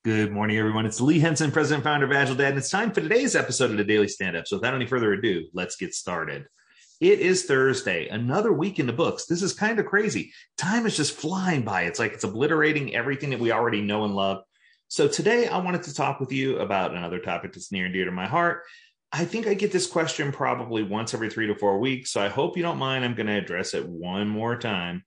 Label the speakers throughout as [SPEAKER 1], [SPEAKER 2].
[SPEAKER 1] Good morning, everyone. It's Lee Henson, president and founder of Agile Dad, and it's time for today's episode of the Daily Stand-Up. So without any further ado, let's get started. It is Thursday, another week in the books. This is kind of crazy. Time is just flying by. It's like it's obliterating everything that we already know and love. So today I wanted to talk with you about another topic that's near and dear to my heart. I think I get this question probably once every 3 to 4 weeks, so I hope you don't mind. I'm going to address it one more time.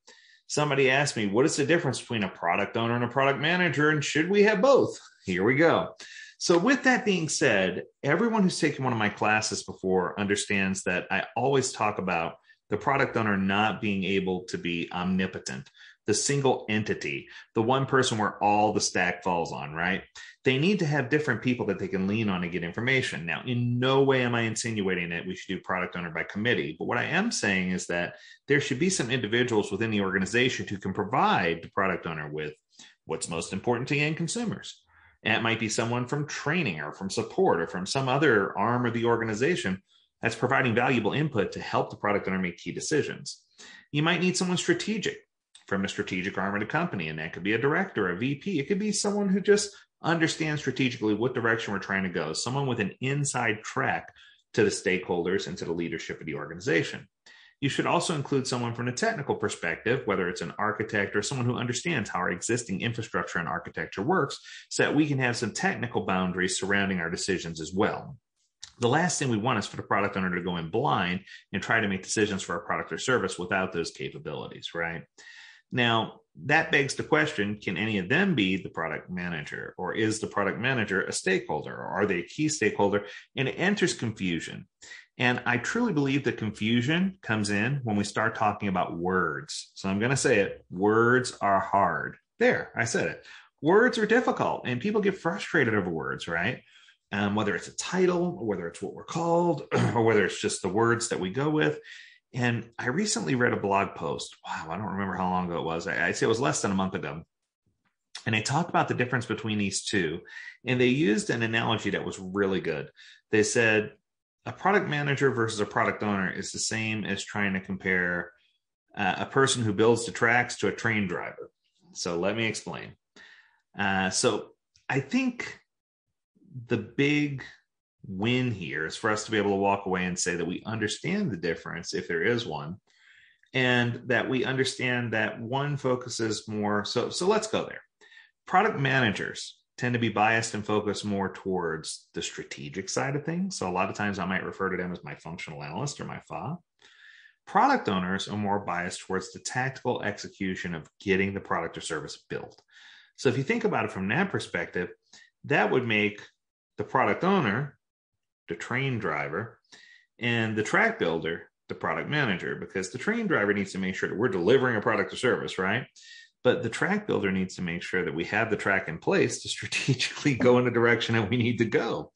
[SPEAKER 1] Somebody asked me, what is the difference between a product owner and a product manager, and should we have both? Here we go. So with that being said, everyone who's taken one of my classes before understands that I always talk about the product owner not being able to be omnipotent, the single entity, the one person where all the stack falls on, right? They need to have different people that they can lean on to get information. Now, in no way am I insinuating that we should do product owner by committee, but what I am saying is that there should be some individuals within the organization who can provide the product owner with what's most important to the end consumers. And it might be someone from training or from support or from some other arm of the organization that's providing valuable input to help the product owner make key decisions. You might need someone strategic from a strategic arm of the company, and that could be a director, a VP. It could be someone who just understands strategically what direction we're trying to go, someone with an inside track to the stakeholders and to the leadership of the organization. You should also include someone from a technical perspective, whether it's an architect or someone who understands how our existing infrastructure and architecture works, so that we can have some technical boundaries surrounding our decisions as well. The last thing we want is for the product owner to go in blind and try to make decisions for our product or service without those capabilities, right? Now, that begs the question, can any of them be the product manager? Or is the product manager a stakeholder? Or are they a key stakeholder? And it enters confusion. And I truly believe that confusion comes in when we start talking about words. So I'm going to say it. Words are hard. There, I said it. Words are difficult, and people get frustrated over words, right? Whether it's a title, or whether it's what we're called, or whether it's just the words that we go with. And I recently read a blog post. Wow, I don't remember how long ago it was. I say it was less than a month ago. And they talked about the difference between these two. And they used an analogy that was really good. They said a product manager versus a product owner is the same as trying to compare a person who builds the tracks to a train driver. So let me explain. So I think the big win here is for us to be able to walk away and say that we understand the difference, if there is one, and that we understand that one focuses more. So let's go there. Product managers tend to be biased and focus more towards the strategic side of things. So a lot of times I might refer to them as my functional analyst or my FA. Product owners are more biased towards the tactical execution of getting the product or service built. So if you think about it from that perspective, that would make the product owner the train driver, and the track builder, the product manager, because the train driver needs to make sure that we're delivering a product or service, right? But the track builder needs to make sure that we have the track in place to strategically go in the direction that we need to go.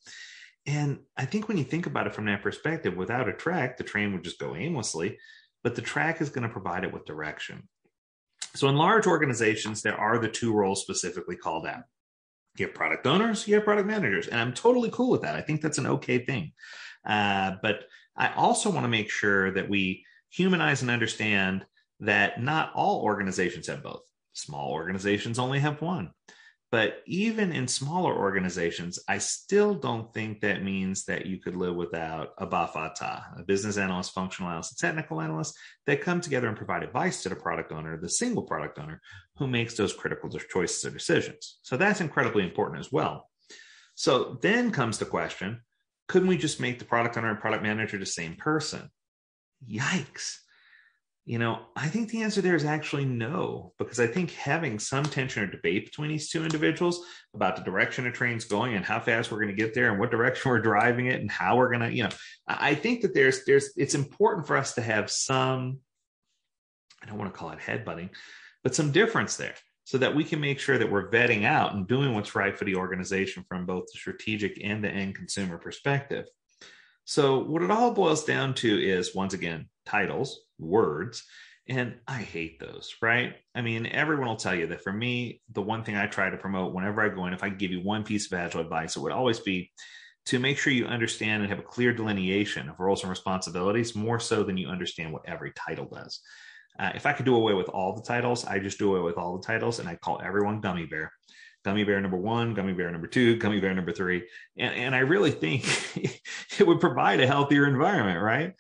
[SPEAKER 1] And I think when you think about it from that perspective, without a track, the train would just go aimlessly, but the track is going to provide it with direction. So in large organizations, there are the two roles specifically called out. You have product owners, you have product managers, and I'm totally cool with that. I think that's an okay thing. But I also want to make sure that we humanize and understand that not all organizations have both. Small organizations only have one. But even in smaller organizations, I still don't think that means that you could live without a BAFATA, a business analyst, functional analyst, a technical analyst, that come together and provide advice to the product owner, the single product owner, who makes those critical choices or decisions. So that's incredibly important as well. So then comes the question, couldn't we just make the product owner and product manager the same person? Yikes. I think the answer there is actually no, because I think having some tension or debate between these two individuals about the direction the train's going and how fast we're going to get there and what direction we're driving it and how we're going to, I think that it's important for us to have some, I don't want to call it headbutting, but some difference there so that we can make sure that we're vetting out and doing what's right for the organization from both the strategic and the end consumer perspective. So what it all boils down to is, once again, titles, words, and I hate those, right? I mean, everyone will tell you that for me, the one thing I try to promote whenever I go in, if I give you one piece of Agile advice, it would always be to make sure you understand and have a clear delineation of roles and responsibilities, more so than you understand what every title does. If I could do away with all the titles, I just do away with all the titles and I call everyone Gummy Bear. gummy bear number 1, gummy bear number 2, gummy bear number 3. And I really think it would provide a healthier environment, right?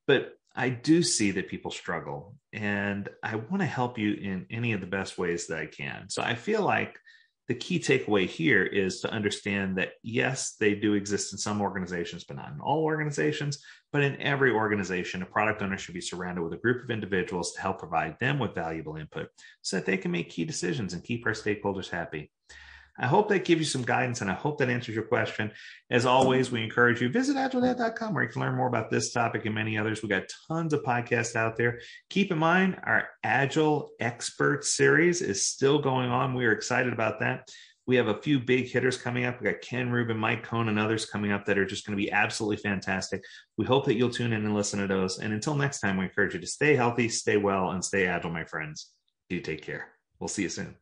[SPEAKER 1] But I do see that people struggle, and I want to help you in any of the best ways that I can. So I feel like the key takeaway here is to understand that, yes, they do exist in some organizations, but not in all organizations. But in every organization, a product owner should be surrounded with a group of individuals to help provide them with valuable input so that they can make key decisions and keep our stakeholders happy. I hope that gives you some guidance, and I hope that answers your question. As always, we encourage you, visit agiledad.com, where you can learn more about this topic and many others. We got tons of podcasts out there. Keep in mind, our Agile Expert series is still going on. We are excited about that. We have a few big hitters coming up. We got Ken Rubin, Mike Cohn, and others coming up that are just going to be absolutely fantastic. We hope that you'll tune in and listen to those. And until next time, we encourage you to stay healthy, stay well, and stay agile, my friends. Do take care. We'll see you soon.